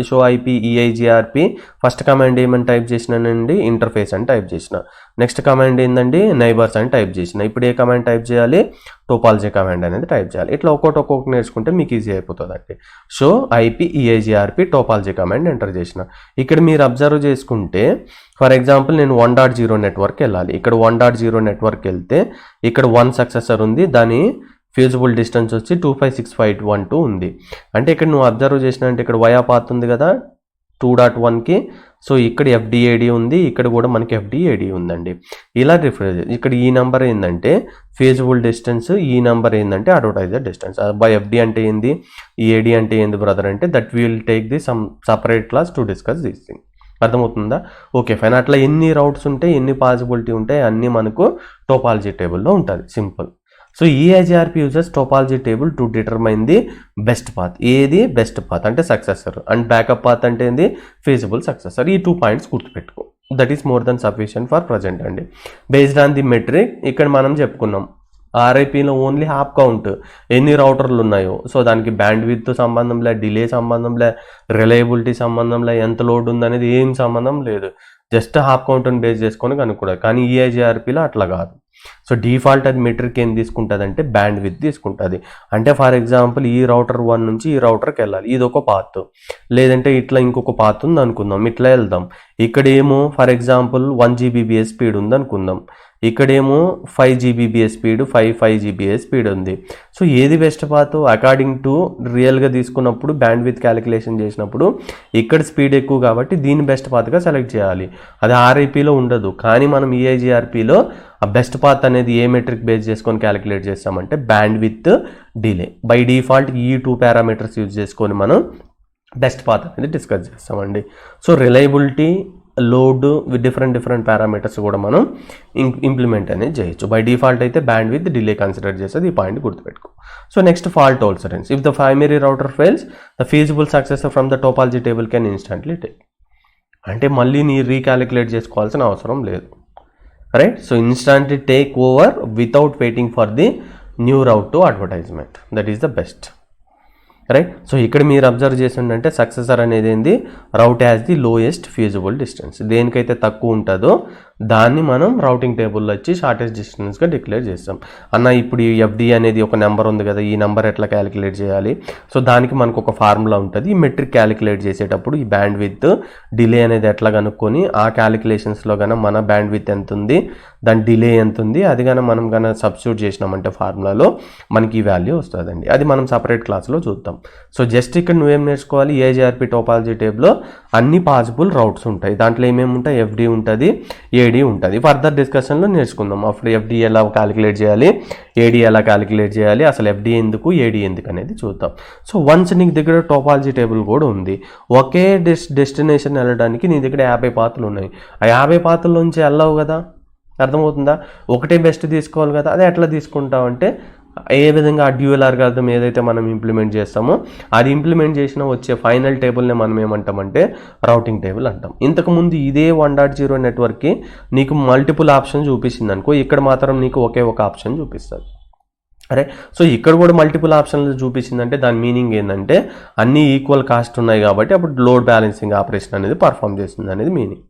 show IP EIGRP first command ఏమని టైప్ చేసినానండి, ఇంటర్ఫేస్ అని టైప్ చేసిన. నెక్స్ట్ కమాండ్ ఏందండి, నైబర్స్ అని టైప్ చేసిన. ఇప్పుడు ఏ కమాండ్ టైప్ చేయాలి, టోపాలజీ కమాండ్ అనేది టైప్ చేయాలి. ఇట్లా ఒక్కొక్కటి నేర్చుకుంటే మీకు ఈజీ అయిపోతుంది అండి. Show IP EIGRP topology command enter చేసిన. ఇక్కడ మీరు అబ్జర్వ్ చేసుకుంటే ఫర్ ఎగ్జాంపుల్ నేను 1.0 నెట్వర్క్ వెళ్ళాలి. ఇక్కడ 1.0 నెట్వర్క్ వెళ్తే ఇక్కడ 1 సక్సెసర్ ఉంది, దాని ఫీజిబుల్ డిస్టెన్స్ వచ్చి 256.512 ఉంది. అంటే ఇక్కడ నువ్వు అబ్జర్వ్ చేసినంటే ఇక్కడ వయా పాత్ ఉంది కదా 2.1కి. సో ఇక్కడ FDAD ఉంది, ఇక్కడ కూడా మనకి FDAD ఉందండి. ఇలా రిఫర్ ఇక్కడ ఈ నెంబర్ ఏంటంటే ఫీజిబుల్ డిస్టెన్స్, ఈ నెంబర్ ఏంటంటే అడ్వర్టైజర్ డిస్టెన్స్. బై FD అంటే ఏంది, AD అంటే ఏంది బ్రదర్ అంటే, that will take the some separate class to discuss this thing. అర్థమవుతుందా? Okay fine. అట్లా ఎన్ని రౌట్స్ ఉంటాయి, ఎన్ని పాసిబిలిటీ ఉంటాయి అన్నీ మనకు టోపాలజీ టేబుల్లో ఉంటుంది. Simple. So EIGRP uses topology table to determine the best path. ఏది బెస్ట్ పాత్ అంటే సక్సెసర్, అండ్ బ్యాకప్ పాత్ అంటే ఏంది ఫీజిబుల్ సక్సెసర్. ఈ 2 పాయింట్స్ గుర్తుపెట్టుకో. That is more than sufficient for present అండి. బేస్డ్ ఆన్ ది మెట్రిక్ ఇక్కడ మనం చెప్పుకున్నాం ఆర్ఐపీలో ఓన్లీ హాఫ్ కౌంట్ ఎన్ని రౌటర్లు ఉన్నాయో. సో దానికి బ్యాండ్ విత్ సంబంధం లే, డిలే సంబంధం లే, రిలయబిలిటీ సంబంధం లే, ఎంత లోడ్ ఉందనేది ఏం సంబంధం లేదు. జస్ట్ హాఫ్ కౌంట్ని బేస్ చేసుకొని కనుక్కోవాలి. కానీ ఈఐజిఆర్పీలో అట్లా కాదు. సో డిఫాల్ట్ అది మెట్రిక్ ఏం తీసుకుంటుంది అంటే బ్యాండ్ విత్ తీసుకుంటుంది. అంటే ఫర్ ఎగ్జాంపుల్ ఈ రౌటర్ 1 నుంచి ఈ రౌటర్కి వెళ్ళాలి, ఇది ఒక పాత్. లేదంటే ఇట్లా ఇంకొక పాత్ ఉంది అనుకుందాం, ఇట్లా వెళ్దాం. ఇక్కడేమో ఫర్ ఎగ్జాంపుల్ 1 Gbps స్పీడ్ ఉంది అనుకుందాం, ఇక్కడేమో 5 Gbps స్పీడ్, 5 Gbps స్పీడ్ ఉంది. సో ఏది బెస్ట్ పాత్ అకార్డింగ్ టు రియల్గా తీసుకున్నప్పుడు బ్యాండ్ విత్ క్యాలిక్యులేషన్ చేసినప్పుడు ఇక్కడ స్పీడ్ ఎక్కువ కాబట్టి దీన్ని బెస్ట్ పాత్గా సెలెక్ట్ చేయాలి. అది ఆర్ఐపీలో ఉండదు. కానీ మనం ఈఐజిఆర్పీలో ఆ బెస్ట్ పాత్ అనేది ఏ మెట్రిక్ బేస్ చేసుకొని క్యాలిక్యులేట్ చేస్తామంటే band with delay. By default ఈ 2 పారామీటర్స్ యూజ్ చేసుకొని మనం బెస్ట్ పాత్ అనేది డిస్కస్ చేస్తామండి. So reliability load with different parameters కూడా మనం ఇంప్లిమెంట్ అనేది చేయొచ్చు. బై డిఫాల్ట్ అయితే బ్యాండ్ విత్ డిలే కన్సిడర్ చేసేది, ఈ పాయింట్ గుర్తుపెట్టుకో. So next fault tolerance. If the primary router fails the feasible successor from the topology table can instantly take. అంటే మళ్ళీ నీ రీకాలిక్యులేట్ చేసుకోవాల్సిన అవసరం లేదు, right. So instantly take over without waiting for the new route to advertisement. That is the best, right. So ఇక్కడ మీరు observe చేసిందంటే successor అనేది ఏంది, route as the lowest feasible distance. దేనికైతే తక్కువ ఉంటుందో దాన్ని మనం రౌటింగ్ టేబుల్లో వచ్చి షార్టెస్ట్ డిస్టెన్స్గా డిక్లేర్ చేస్తాం. అన్న ఇప్పుడు ఈ ఎఫ్డి అనేది ఒక నెంబర్ ఉంది కదా, ఈ నెంబర్ ఎట్లా క్యాలిక్యులేట్ చేయాలి? సో దానికి మనకు ఒక ఫార్ములా ఉంటుంది. ఈ మెట్రిక్ క్యాలిక్యులేట్ చేసేటప్పుడు ఈ బ్యాండ్ విత్ డిలే అనేది ఎట్లా కనుక్కొని ఆ క్యాలిక్యులేషన్స్లో కనుక మన బ్యాండ్ విత్ ఎంత ఉంది, దాని డిలే ఎంత ఉంది, అది కనుక మనం కనుక సబ్స్టిట్యూట్ చేసినామంటే ఫార్ములాలో మనకి ఈ వాల్యూ వస్తుందండి. అది మనం సపరేట్ క్లాస్లో చూద్దాం. సో జస్ట్ ఇక్కడ నువ్వేం నేర్చుకోవాలి, ఏజీఆర్పి టోపాలజీ టేబుల్లో అన్ని పాసిబుల్ రౌట్స్ ఉంటాయి. దాంట్లో ఏమేమి ఉంటాయి, ఎఫ్డి ఉంటుంది, ఏడి ఉంటుంది. ఫర్దర్ డిస్కషన్లో నేర్చుకుందాం అప్పుడు ఎఫ్డి ఎలా క్యాలిక్యులేట్ చేయాలి, ఏడి ఎలా క్యాలిక్యులేట్ చేయాలి, అసలు ఎఫ్డి ఎందుకు, ఏడి ఎందుకు అనేది చూద్దాం. సో వన్స్ నీకు దగ్గర టోపాలజీ టేబుల్ కూడా ఉంది, ఒకే డెస్టినేషన్ వెళ్ళడానికి నీ దగ్గర 50 పాత్రలు ఉన్నాయి. ఆ 50 పాత్రలోంచి వెళ్ళావు కదా, అర్థమవుతుందా? ఒకటే బెస్ట్ తీసుకోవాలి కదా. అది ఎట్లా తీసుకుంటావు అంటే ఏ విధంగా ఆ డ్యూయల్ అల్గారిథం ఏదైతే మనం ఇంప్లిమెంట్ చేస్తామో అది ఇంప్లిమెంట్ చేసిన వచ్చే ఫైనల్ టేబుల్ని మనం ఏమంటామంటే రౌటింగ్ టేబుల్ అంటాం. ఇంతకుముందు ఇదే 1.0 నెట్వర్క్కి నీకు మల్టిపుల్ ఆప్షన్ చూపిస్తుంది అనుకో, ఇక్కడ మాత్రం నీకు ఒకే ఒక ఆప్షన్ చూపిస్తుంది. అరే సో ఇక్కడ కూడా మల్టిపుల్ ఆప్షన్లు చూపించిందంటే దాని మీనింగ్ ఏంటంటే అన్నీ ఈక్వల్ కాస్ట్ ఉన్నాయి కాబట్టి అప్పుడు లోడ్ బ్యాలెన్సింగ్ ఆపరేషన్ అనేది పర్ఫామ్ చేస్తుంది అనేది మీనింగ్.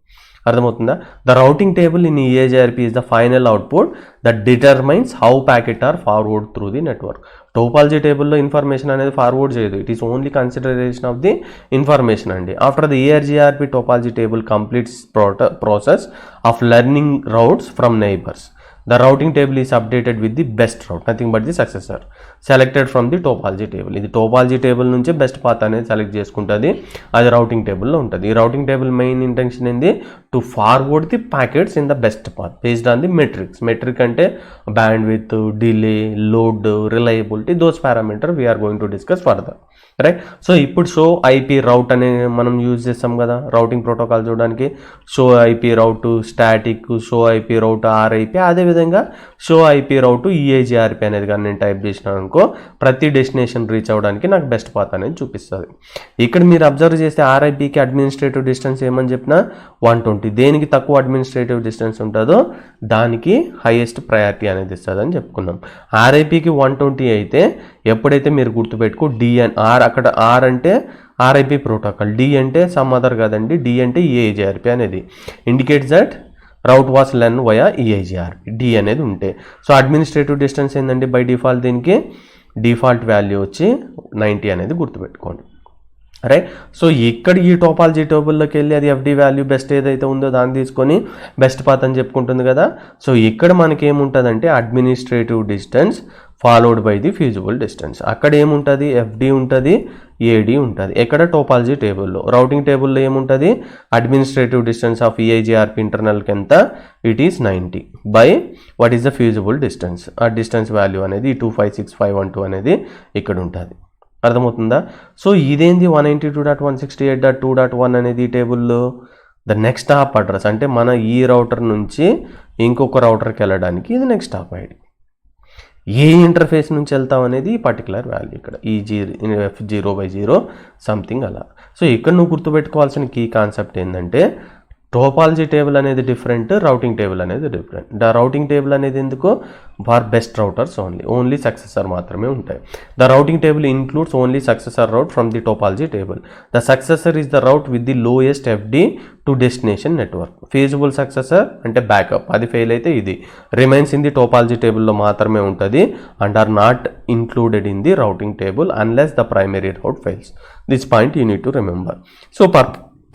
అర్థమవుతుందా? The routing table in EIGRP is the final output that determines how packet are forward through the network. Topology టేబుల్లో ఇన్ఫర్మేషన్ అనేది ఫార్వర్డ్ చేయదు, it is only consideration of the information అండి. After the EIGRP topology table completes process of learning routes from neighbours. The routing table is updated with the best route, nothing but the successor selected from the topology table. ఇది topology table నుంచి best path అనేది select చేసుకుంటుంది, అది routing టేబుల్లో ఉంటుంది. ఈ routing table main intention ఏంది, to forward the packets in the best path based on the metrics. Metric అంటే bandwidth, delay, load, reliability, those parameter we are going to discuss further, right. So ఇప్పుడు show IP route అనే మనం use చేస్తాం కదా routing protocol చూడడానికి. Show IP route static, show IP route RIP, అదేవిధంగా show IP రౌట్ ఈఏజీఆర్పీ అనేది కానీ నేను టైప్ చేసినాను అనుకో ప్రతి డెస్టినేషన్ రీచ్ అవ్వడానికి నాకు బెస్ట్ పాత్ అనేది చూపిస్తుంది. ఇక్కడ మీరు అబ్జర్వ్ చేస్తే ఆర్ఐపీకి అడ్మినిస్ట్రేటివ్ డిస్టెన్స్ ఏమని చెప్పినా 120. దేనికి తక్కువ అడ్మినిస్ట్రేటివ్ డిస్టెన్స్ ఉంటుందో దానికి హైయెస్ట్ ప్రయారిటీ అనేది ఇస్తుంది అని చెప్పుకున్నాం. ఆర్ఐపీకి 120 అయితే ఎప్పుడైతే మీరు గుర్తుపెట్టుకో డిఎన్ ఆర్, అక్కడ ఆర్ అంటే ఆర్ఐపీ ప్రోటోకాల్, డి అంటే సమ్ అదర్ కదండి, డి అంటే ఈఏజీఆర్పీ అనేది indicates that route was learn via EIGRP, D అనేది ఉంటే. సో అడ్మినిస్ట్రేటివ్ డిస్టెన్స్ ఏంటంటే బై డిఫాల్ట్ దీనికి డిఫాల్ట్ వాల్యూ వచ్చి 90 అనేది గుర్తుపెట్టుకోండి, రైట్. సో ఇక్కడ ఈ టోపాలజీ టేబుల్లోకి వెళ్ళి అది ఎఫ్డి వాల్యూ బెస్ట్ ఏదైతే ఉందో దాన్ని తీసుకొని బెస్ట్ పాత్ అని చెప్పుకుంటుంది కదా. సో ఇక్కడ మనకి ఏముంటుందంటే administrative distance followed by the feasible distance. అక్కడ ఏముంటుంది, ఎఫ్డి ఉంటుంది, ఏడి ఉంటుంది. ఎక్కడ టోపాలజీ టేబుల్లో. రౌటింగ్ టేబుల్లో ఏముంటుంది, అడ్మినిస్ట్రేటివ్ డిస్టెన్స్ ఆఫ్ ఈఐజీఆర్పీ ఇంటర్నల్కి ఎంత, it is 90 by what is the feasible distance. ఆ డిస్టెన్స్ వాల్యూ అనేది 256512 అనేది ఇక్కడ ఉంటుంది. అర్థమవుతుందా? సో ఇదేంది 192.168.2.1 అనేది ఈ టేబుల్లో ద నెక్స్ట్ హాప్ అడ్రస్, అంటే మన ఈ రౌటర్ నుంచి ఇంకొక రౌటర్కి వెళ్ళడానికి ఇది నెక్స్ట్ హాప్ ఐడి. ఏ ఇంటర్ఫేస్ నుంచి వెళ్తాం అనేది పర్టికులర్ వాల్యూ ఇక్కడ ఈ F0/0 సంథింగ్ అలా. సో ఇక్కడ నువ్వు గుర్తుపెట్టుకోవాల్సిన కీ కాన్సెప్ట్ ఏంటంటే టోపాలజీ టేబుల్ అనేది డిఫరెంట్, రౌటింగ్ టేబుల్ అనేది డిఫరెంట్. ద రౌటింగ్ టేబుల్ అనేది ఎందుకు, for best routers only successor మాత్రమే ఉంటాయి. The routing table includes only successor route from the topology table. The successor is the route with the lowest FD to destination network. Feasible successor అంటే backup, అది fail అయితే ఇది remains in the topology టేబుల్లో మాత్రమే ఉంటుంది and are not included in the routing table unless the primary route fails. This point you need to remember. So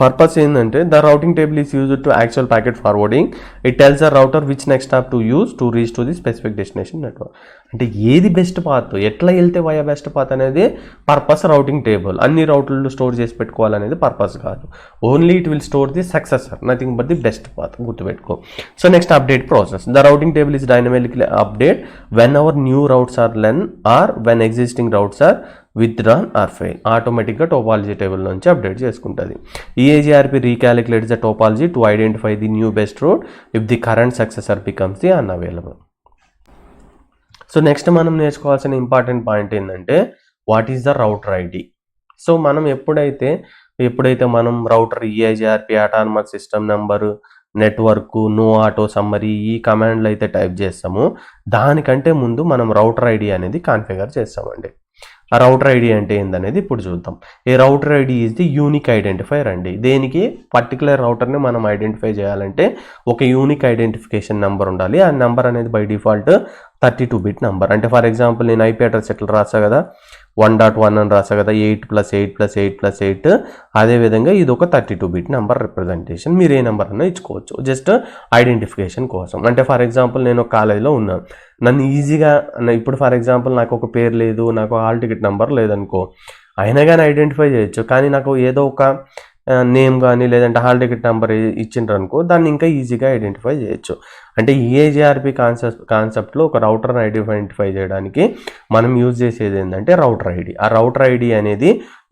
purpose ఏంటంటే the routing table is used to actual packet forwarding. It tells the router which next stop to use to reach to the specific destination network. అంటే ఏది best path, ఎట్లా వెళ్తే via best path అనేది purpose routing table. అన్ని రౌటర్లు store చేసి పెట్టుకోవాలనేది purpose కాదు, only it will store the successor, nothing but the best path, గుర్తుపెట్టుకో. So next update process. The routing table is dynamically update when our new routes are learn or when existing routes are withdrawn or fail, ఆటోమేటిక్గా topology table నుంచి update చేసుకుంటుంది. EIGRP recalculates the topology to identify the new best route if the current successor becomes the unavailable. So next మనం నేర్చుకోవాల్సిన important point ఏంటంటే what is the router ID. So మనం ఎప్పుడైతే మనం router EIGRP autonomous system number network no auto summary ఈ కమాండ్లు అయితే type చేస్తామో దానికంటే ముందు మనం రౌటర్ ఐడి అనేది కాన్ఫిగర్ చేస్తామండి. ఆ రౌటర్ ఐడి అంటే ఏందనేది ఇప్పుడు చూద్దాం. A router ID is the unique identifier అండి. దేనికి పర్టికులర్ రౌటర్ని మనం ఐడెంటిఫై చేయాలంటే ఒక యూనిక్ ఐడెంటిఫికేషన్ నెంబర్ ఉండాలి. ఆ నెంబర్ అనేది బై డిఫాల్ట్ 32-bit నెంబర్. అంటే ఫర్ ఎగ్జాంపుల్ నేను IP అడ్రస్ ఎట్లా రాసా కదా 1.1 అని రాసా కదా 8+8+8+8. అదేవిధంగా ఇది ఒక 32-bit నెంబర్ రిప్రజెంటేషన్. మీరు ఏ నెంబర్ అన్నా ఇచ్చుకోవచ్చు జస్ట్ ఐడెంటిఫికేషన్ కోసం. అంటే ఫర్ ఎగ్జాంపుల్ నేను ఒక కాలేజీలో ఉన్నాను, నన్ను ఈజీగా ఇప్పుడు ఫర్ ఎగ్జాంపుల్ నాకు ఒక పేరు లేదు, నాకు హాల్ టికెట్ నెంబర్ లేదనుకో, అయినా కానీ ఐడెంటిఫై చేయొచ్చు. కానీ నాకు ఏదో ఒక నేమ్ కానీ లేదంటే హాల్ టికెట్ నెంబర్ ఇచ్చిండ్రు అనుకో దాన్ని ఇంకా ఈజీగా ఐడెంటిఫై చేయొచ్చు. అంటే EIGRP కాన్సెప్ట్లో ఒక రౌటర్ని ఐడెంటిఫై చేయడానికి మనం యూజ్ చేసేది ఏంటంటే రౌటర్ ఐడి. ఆ రౌటర్ ఐడి అనేది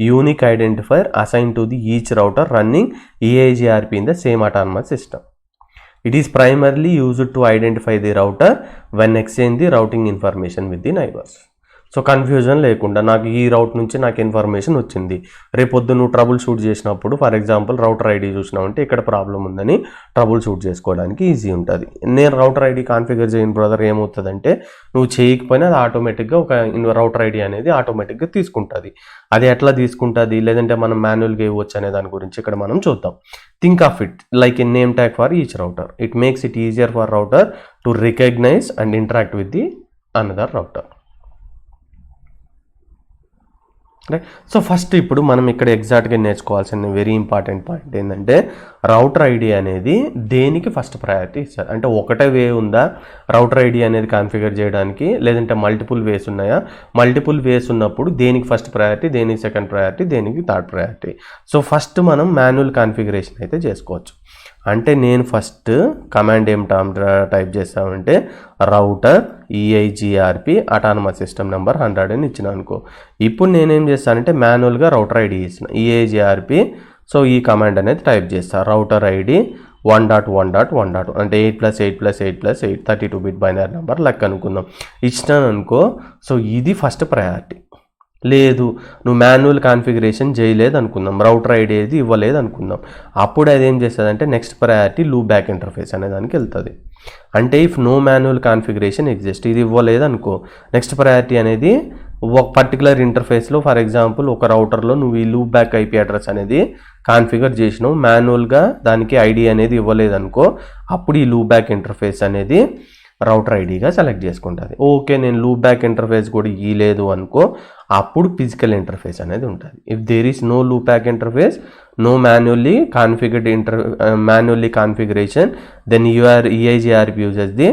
unique identifier assign to the each router running EIGRP in the same autonomous system. It is primarily used to identify the router when exchange the routing information with the neighbors. So confusion లేకుండా నాకు ఈ రౌట్ నుంచి నాకు information వచ్చింది, రేపొద్దు నువ్వు trouble shoot చేసినప్పుడు for example router ID చూసినావంటే ఇక్కడ problem ఉందని ట్రబుల్ షూట్ చేసుకోవడానికి ఈజీ ఉంటుంది. నేను రౌటర్ ఐడి కాన్ఫిగర్ చేయని బ్రదర్ ఏమవుతుందంటే నువ్వు చేయకపోయినా అది ఆటోమేటిక్గా ఒక రౌటర్ ఐడి అనేది ఆటోమేటిక్గా తీసుకుంటుంది. అది ఎట్లా తీసుకుంటుంది లేదంటే మనం మాన్యువల్గా ఇవ్వచ్చు అనే దాని గురించి ఇక్కడ మనం చూద్దాం. Think of it like a name tag for each router. It makes it easier for router to recognise and interact with the another router. Right. So first ఇప్పుడు మనం ఇక్కడ ఎగ్జాక్ట్గా నేర్చుకోవాల్సిన వెరీ ఇంపార్టెంట్ పాయింట్ ఏంటంటే రౌటర్ ఐడి అనేది దేనికి first priority ఇస్తారు. అంటే ఒకటే వే ఉందా రౌటర్ ఐడి అనేది కాన్ఫిగర్ చేయడానికి, లేదంటే మల్టిపుల్ వేస్ ఉన్నాయా? మల్టిపుల్ వేస్ ఉన్నప్పుడు దేనికి ఫస్ట్ ప్రయారిటీ, దేనికి సెకండ్ ప్రయారిటీ, దేనికి థర్డ్ ప్రయారిటీ. సో ఫస్ట్ మనం మాన్యువల్ కాన్ఫిగరేషన్ అయితే చేసుకోవచ్చు. అంటే నేను ఫస్ట్ కమాండ్ ఏం టైప్ చేస్తామంటే router EIGRP autonomous system number 100 అని ఇచ్చిన అనుకో. ఇప్పుడు నేనేం చేస్తానంటే మాన్యువల్గా రౌటర్ ఐడి ఇచ్చిన EIGRP. సో ఈ కమాండ్ అనేది టైప్ చేస్తా రౌటర్ ఐడి 1.1.1. అంటే 8+8+8+8 32-bit బైనరీ నెంబర్ లెక్క అనుకుందాం. ఇచ్చినాను అనుకో. సో ఇది ఫస్ట్ ప్రయారిటీ. లేదు నువ్వు మాన్యువల్ కాన్ఫిగరేషన్ చేయలేదు అనుకుందాం, రౌటర్ ఐడి ఏది ఇవ్వలేదు అనుకుందాం, అప్పుడు అది ఏం చేస్తుంది next priority loop back interface అనే దానికి వెళ్తుంది. అంటే if no manual configuration exist, ఇది ఇవ్వలేదు అనుకో నెక్స్ట్ ప్రయారిటీ అనేది ఒక పర్టికులర్ ఇంటర్ఫేస్లో ఫర్ ఎగ్జాంపుల్ ఒక రౌటర్లో నువ్వు ఈ లూప్ బ్యాక్ IP అడ్రస్ అనేది కాన్ఫిగర్ చేసినావు, మాన్యువల్గా దానికి ఐడి అనేది ఇవ్వలేదు అనుకో, అప్పుడు ఈ లూప్ బ్యాక్ ఇంటర్ఫేస్ అనేది రౌటర్ ఐడిగా సెలెక్ట్ చేసుకుంటుంది. ఓకే నేను లూప్ బ్యాక్ ఇంటర్ఫేస్ కూడా ఇవ్వలేదు అనుకో, అప్పుడు ఫిజికల్ ఇంటర్ఫేస్ అనేది ఉంటుంది. If there is no loop back interface, no manually configuration, then your EIGRP uses the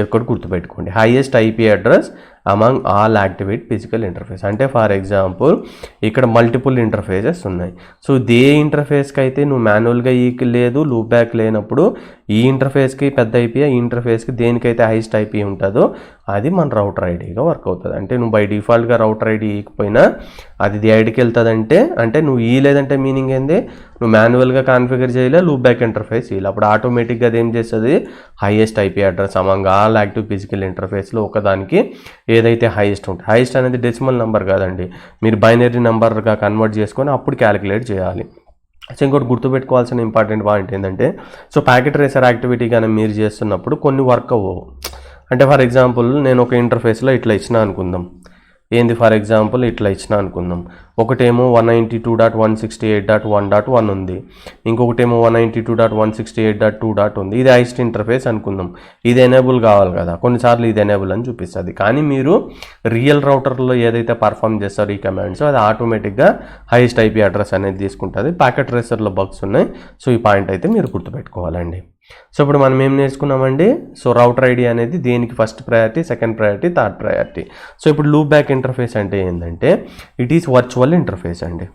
ఇక్కడ గుర్తుపెట్టుకోండి highest IP address among all activate physical interface. అంటే ఫర్ ఎగ్జాంపుల్ ఇక్కడ మల్టిపుల్ ఇంటర్ఫేసెస్ ఉన్నాయి. సో ఏ ఇంటర్ఫేస్కి అయితే నువ్వు మాన్యువల్గా లేదు లూప్ బ్యాక్ లేనప్పుడు ఈ ఇంటర్ఫేస్కి పెద్ద IP, ఈ ఇంటర్ఫేస్కి దేనికైతే హైయెస్ట్ IP ఉంటుందో అది మన రౌటర్ ఐడిగా వర్క్ అవుతుంది. అంటే నువ్వు బై డిఫాల్ట్గా రౌటర్ ఐడి ఇవ్వకపోయినా అది ఐడికి వెళ్తుంది. అంటే నువ్వు లేదంటే మీనింగ్ ఏంది, నువ్వు మాన్యువల్గా కాన్ఫిగర్ చేయలే లూప్ బ్యాక్ ఇంటర్ఫేస్ ఇవ్వాలి, అప్పుడు ఆటోమేటిక్గా అది ఏం చేస్తుంది highest IP address among all active physical ఇంటర్ఫేస్లో ఒకదానికి ఏదైతే హైయెస్ట్ ఉంటుంది. హైయెస్ట్ అనేది డెసిమల్ నెంబర్ కాదండి, మీరు బైనరీ నెంబర్గా కన్వర్ట్ చేసుకొని అప్పుడు క్యాలిక్యులేట్ చేయాలి. సో ఇంకోటి గుర్తుపెట్టుకోవాల్సిన ఇంపార్టెంట్ పాయింట్ ఏంటంటే సో ప్యాకెట్ ట్రేసర్ యాక్టివిటీ కానీ మీరు చేస్తున్నప్పుడు కొన్ని వర్క్ అవ్వవు. అంటే ఫర్ ఎగ్జాంపుల్ నేను ఒక ఇంటర్ఫేస్లో ఇట్లా ఇచ్చిన అనుకుందాం, ఏంది ఫర్ ఎగ్జాంపుల్ ఇట్లా ఇచ్చిన అనుకుందాం, ఒకటేమో 192.168.1.1 ఉంది, ఇంకొకటేమో 192.168.2. ఉంది. ఇది హైయెస్ట్ ఇంటర్ఫేస్ అనుకుందాం, ఇది ఎనేబుల్ కావాలి కదా, కొన్నిసార్లు ఇది ఎనేబుల్ అని చూపిస్తుంది. కానీ మీరు రియల్ రౌటర్లో ఏదైతే పర్ఫామ్ చేస్తారో ఈ కమాండ్స్ అది ఆటోమేటిక్గా హైయెస్ట్ IP అడ్రస్ అనేది తీసుకుంటుంది. ప్యాకెట్ ట్రేసర్లో బగ్స్ ఉన్నాయి. సో ఈ పాయింట్ అయితే మీరు గుర్తుపెట్టుకోవాలండి. సో ఇప్పుడు మనం ఏం నేర్చుకున్నామండి, సో రౌటర్ ఐడి అనేది దేనికి first priority, second priority, third priority. So ఇప్పుడు లూప్ బ్యాక్ ఇంటర్ఫేస్ అంటే ఏంటంటే ఇట్ ఈస్ వర్చువల్ ఇంటర్ఫేస్ అండి.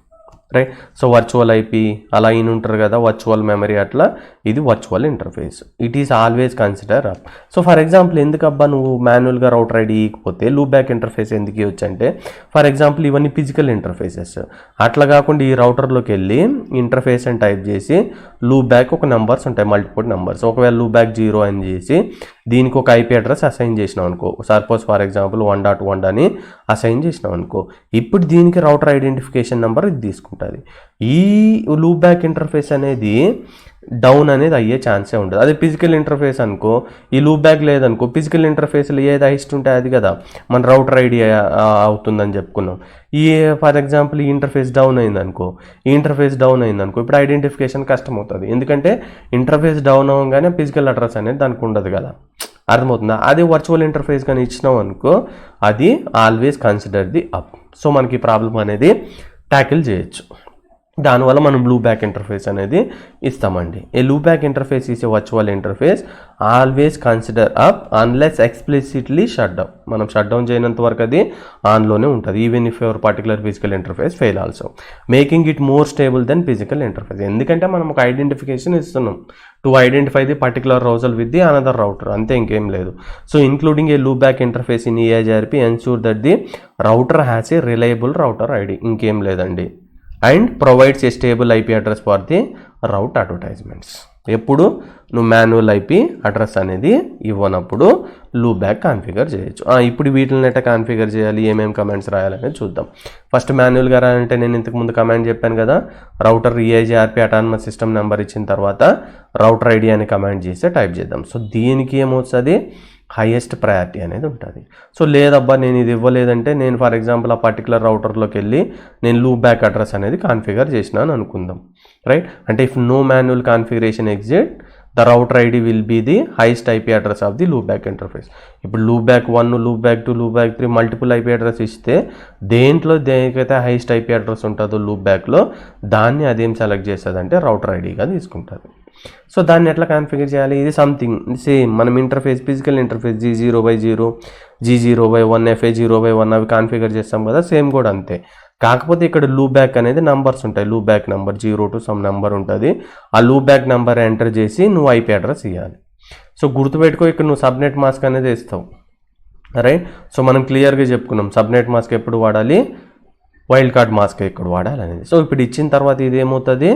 రైట్. సో వర్చువల్ ఐపీ అలా ఈయన ఉంటారు కదా, వర్చువల్ మెమరీ, అట్లా ఇది virtual interface. It is always consider up. So for example ఎందుకబ్బా నువ్వు మాన్యువల్గా రౌటర్ ఐడి ఇకపోతే లూప్ బ్యాక్ ఇంటర్ఫేస్ ఎందుకు ఇవ్వచ్చు అంటే, ఫర్ ఎగ్జాంపుల్ ఇవన్నీ ఫిజికల్ ఇంటర్ఫేసెస్, అట్లా కాకుండా ఈ రౌటర్లోకి వెళ్ళి ఇంటర్ఫేస్ అని టైప్ చేసి లూప్ బ్యాక్ ఒక నెంబర్స్ ఉంటాయి, మల్టిపుల్ నెంబర్స్. ఒకవేళ లూప్ బ్యాక్ 0 అని చేసి దీనికి ఒక ఐపీ అడ్రస్ అసైన్ చేసినాం అనుకో, సపోజ్ ఫర్ ఎగ్జాంపుల్ 1.1 అని అసైన్ చేసినాం అనుకో, ఇప్పుడు దీనికి రౌటర్ ఐడెంటిఫికేషన్ నెంబర్ ఇది తీసుకుంటుంది. ఈ లూప్ బ్యాక్ ఇంటర్ఫేస్ అనేది డౌన్ అనేది అయ్యే ఛాన్సే ఉంటుంది. అదే ఫిజికల్ ఇంటర్ఫేస్ అనుకో, ఈ లూప్ బ్యాక్ లేదనుకో, ఫిజికల్ ఇంటర్ఫేస్లో ఏది హైస్ట్ ఉంటే అది కదా మన రౌటర్ ఐడి అవుతుందని చెప్పుకున్నాం. ఈ ఫర్ ఎగ్జాంపుల్ ఈ ఇంటర్ఫేస్ డౌన్ అయిందనుకో, ఇప్పుడు ఐడెంటిఫికేషన్ కష్టం అవుతుంది. ఎందుకంటే ఇంటర్ఫేస్ డౌన్ అవ్వగానే ఫిజికల్ అడ్రస్ అనేది దానికి ఉండదు కదా, అర్థమవుతుందా? అదే వర్చువల్ ఇంటర్ఫేస్ కానీ ఇచ్చినాం అనుకో, అది always consider the up. So మనకి ఈ ప్రాబ్లం అనేది ట్యాకిల్ చేయొచ్చు. దానివల్ల మనం లూప్ బ్యాక్ ఇంటర్ఫేస్ అనేది ఇస్తామండి. A loop back interface is a virtual interface always consider up unless explicitly shut down. మనం షట్ డౌన్ చేయనంత వరకు అది ఆన్లోనే ఉంటుంది, even if your particular physical interface fail also, making it more stable then physical interface. ఎందుకంటే మనం ఒక identification ఇస్తున్నాం to identify the particular router with the another router, అంతే, ఇంకేం లేదు. So including a loop back interface in EIGRP ensure that the router has a reliable router ID, ఇంకేం లేదండి. And provides a stable IP address for the route advertisements. ఎప్పుడు నువ్వు manual IP address అనేది ఇవ్వనప్పుడు loop back configure చేయొచ్చు. ఇప్పుడు వీటిని ఎట్లా configure చేయాలి, ఏమేమి కమాండ్స్ రాయాలనేది చూద్దాం. ఫస్ట్ మాన్యువల్గా రాయాలంటే నేను ఇంతకుముందు కమాండ్ చెప్పాను కదా, router EIGRP autonomous system number ఇచ్చిన తర్వాత రౌటర్ ఐడి అని కమాండ్ చేస్తే టైప్ చేద్దాం. సో దీనికి ఏమవుతుంది, హైయెస్ట్ ప్రయారిటీ అనేది ఉంటుంది. సో లేదబ్బా నేను ఇది ఇవ్వలేదంటే, నేను ఫర్ ఎగ్జాంపుల్ ఆ పర్టికులర్ రౌటర్లోకి వెళ్ళి నేను లూప్ బ్యాక్ అడ్రస్ అనేది కాన్ఫిగర్ చేసినాను అనుకుందాం, రైట్. అంటే if no manual configuration exists the router ID will be the highest IP address of the loop back interface. ఇప్పుడు loopback 1, loopback 2, loopback 3 multiple IP address ఇస్తే దేనికైతే highest IP address ఉంటుందో లూప్ బ్యాక్లో దాన్ని అదేం select చేస్తుంది అంటే రౌటర్ ఐడిగా తీసుకుంటుంది. సో దాన్ని ఎట్లా కాన్ఫిగర్ చేయాలి, ఇది సంథింగ్ సేమ్ మనం interface physical interface G0/0, G0/1, FA0/1 అవి కాన్ఫిగర్ చేస్తాం కదా, సేమ్ కూడా అంతే. కాకపోతే ఇక్కడ లూప్ బ్యాక్ అనేది నంబర్స్ ఉంటాయి, loop back number 0 to some number ఉంటుంది. ఆ లూప్ బ్యాక్ నెంబర్ ఎంటర్ చేసి నువ్వు ఐపీ అడ్రస్ ఇవ్వాలి. సో గుర్తుపెట్టుకో, ఇక్కడ నువ్వు సబ్నెట్ మాస్క్ అనేది ఇస్తావు, రైట్. సో మనం క్లియర్గా చెప్పుకున్నాం సబ్నెట్ మాస్క్ ఎప్పుడు వాడాలి, వైల్డ్ కార్డ్ మాస్క్ ఎప్పుడు వాడాలి అనేది. సో ఇప్పుడు ఇచ్చిన తర్వాత ఇది ఏమవుతుంది,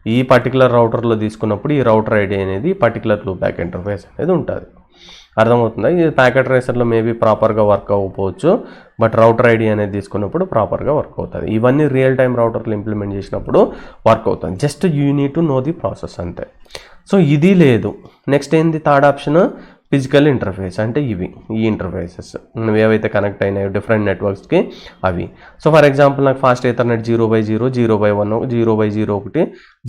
ఈ పర్టికులర్ రౌటర్లో తీసుకున్నప్పుడు ఈ రౌటర్ ఐడి అనేది పర్టికులర్ లూప్ బ్యాక్ ఇంటర్ఫేస్ అనేది ఉంటుంది, అర్థమవుతుందా? ఇది ప్యాకెట్ ట్రేసర్లో మేబీ ప్రాపర్గా వర్క్ అవ్వకపోవచ్చు, బట్ రౌటర్ ఐడి అనేది తీసుకున్నప్పుడు ప్రాపర్గా వర్క్ అవుతుంది. ఇవన్నీ రియల్ టైం రౌటర్లు ఇంప్లిమెంట్ చేసినప్పుడు వర్క్ అవుతుంది. Just you need to know the process అంతే. సో ఇది లేదు. నెక్స్ట్ ఏంది, థర్డ్ ఆప్షన్ ఫిజికల్ ఇంటర్ఫేస్. అంటే ఇవి ఈ ఇంటర్ఫేసెస్ నువ్వు ఏవైతే కనెక్ట్ అయినాయో డిఫరెంట్ నెట్వర్క్స్కి అవి. సో ఫర్ ఎగ్జాంపుల్ నాకు ఫాస్ట్ ఈథర్నెట్ 0/0, 0/1, 0/0 ఒకటి,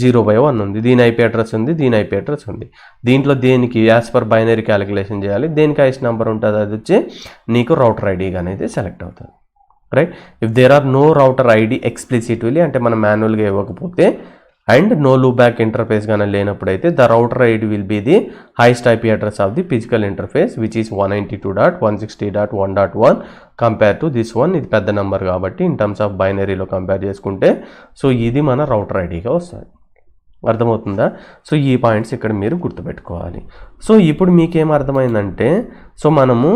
0/1 ఉంది, దీని ఐపీ అడ్రస్ ఉంది, దీని ఐపీ అడ్రస్ ఉంది. దీంట్లో దేనికి యాజ్ పర్ బైనరీ క్యాలిక్యులేషన్ చేయాలి, దేనికి హైయెస్ట్ నెంబర్ ఉంటుంది అది వచ్చి నీకు రౌటర్ ఐడి అనేది సెలెక్ట్ అవుతుంది, right. If there are no router ID explicitly అంటే మనం మాన్యువల్గా ఇవ్వకపోతే and no loop back interface కానీ లేనప్పుడైతే the router ID will be the highest IP address of the physical interface which is 192.160.1.1 compare to this one. ఇది పెద్ద నెంబర్ కాబట్టి ఇన్ టర్మ్స్ ఆఫ్ బైనరీలో కంపేర్ చేసుకుంటే సో ఇది మన రౌటర్ ఐడిగా వస్తుంది, అర్థమవుతుందా? సో ఈ పాయింట్స్ ఇక్కడ మీరు గుర్తుపెట్టుకోవాలి. సో ఇప్పుడు మీకేం అర్థమైందంటే, సో మనము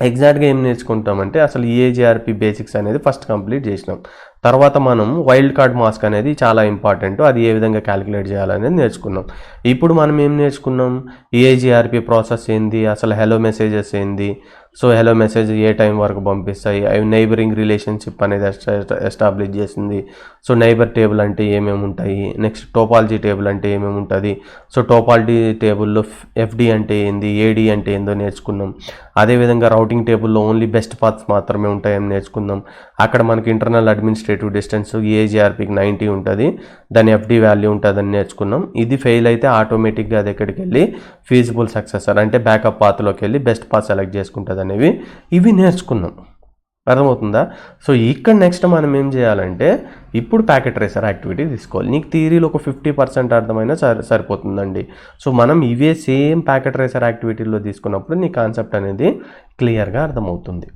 ఎగ్జాక్ట్గా ఏం నేర్చుకుంటామంటే అసలు EIGRP బేసిక్స్ అనేది ఫస్ట్ కంప్లీట్ చేసినాం. తర్వాత మనం వైల్డ్ కార్డ్ మాస్క్ అనేది చాలా ఇంపార్టెంట్, అది ఏ విధంగా క్యాలిక్యులేట్ చేయాలనేది నేర్చుకున్నాం. ఇప్పుడు మనం ఏం నేర్చుకున్నాం, EIGRP ప్రాసెస్ ఏంది, అసలు హెలో మెసేజెస్ ఏంది, సో హెలో మెసేజ్ ఏ టైం వరకు పంపిస్తాయి, అవి నైబరింగ్ రిలేషన్షిప్ అనేది ఎస్టాబ్లిష్ చేసింది. సో నైబర్ టేబుల్ అంటే ఏమేమి ఉంటాయి, నెక్స్ట్ టోపాలజీ టేబుల్ అంటే ఏమేమి ఉంటుంది, సో టోపాలజీ టేబుల్లో FD అంటే ఏంది, AD అంటే ఏందో నేర్చుకున్నాం. అదేవిధంగా రౌటింగ్ టేబుల్లో ఓన్లీ బెస్ట్ పాత్స్ మాత్రమే ఉంటాయని నేర్చుకుందాం. అక్కడ మనకి ఇంటర్నల్ అడ్మినిస్ట్రేటివ్ డిస్టెన్స్ EIGRPకి 90 ఉంటుంది, దాని FD వాల్యూ ఉంటుందని నేర్చుకున్నాం. ఇది ఫెయిల్ అయితే ఆటోమేటిక్గా అది ఎక్కడికి వెళ్ళి ఫీజిబుల్ సక్సెసర్ అంటే బ్యాకప్ పాత్లోకి వెళ్ళి బెస్ట్ పాత్ సెలెక్ట్ చేసుకుంటుంది అనేవి ఇవి నేర్చుకున్నాం, అర్థమవుతుందా? సో ఇక్కడ నెక్స్ట్ మనం ఏం చేయాలంటే ఇప్పుడు ప్యాకెట్ ట్రేసర్ యాక్టివిటీ తీసుకోవాలి. నీకు థియరీలో ఒక 50% అర్థమైనా సరిపోతుందండి. సో మనం ఇవే సేమ్ ప్యాకెట్ ట్రేసర్ యాక్టివిటీలో తీసుకున్నప్పుడు నీ కాన్సెప్ట్ అనేది క్లియర్గా అర్థమవుతుంది.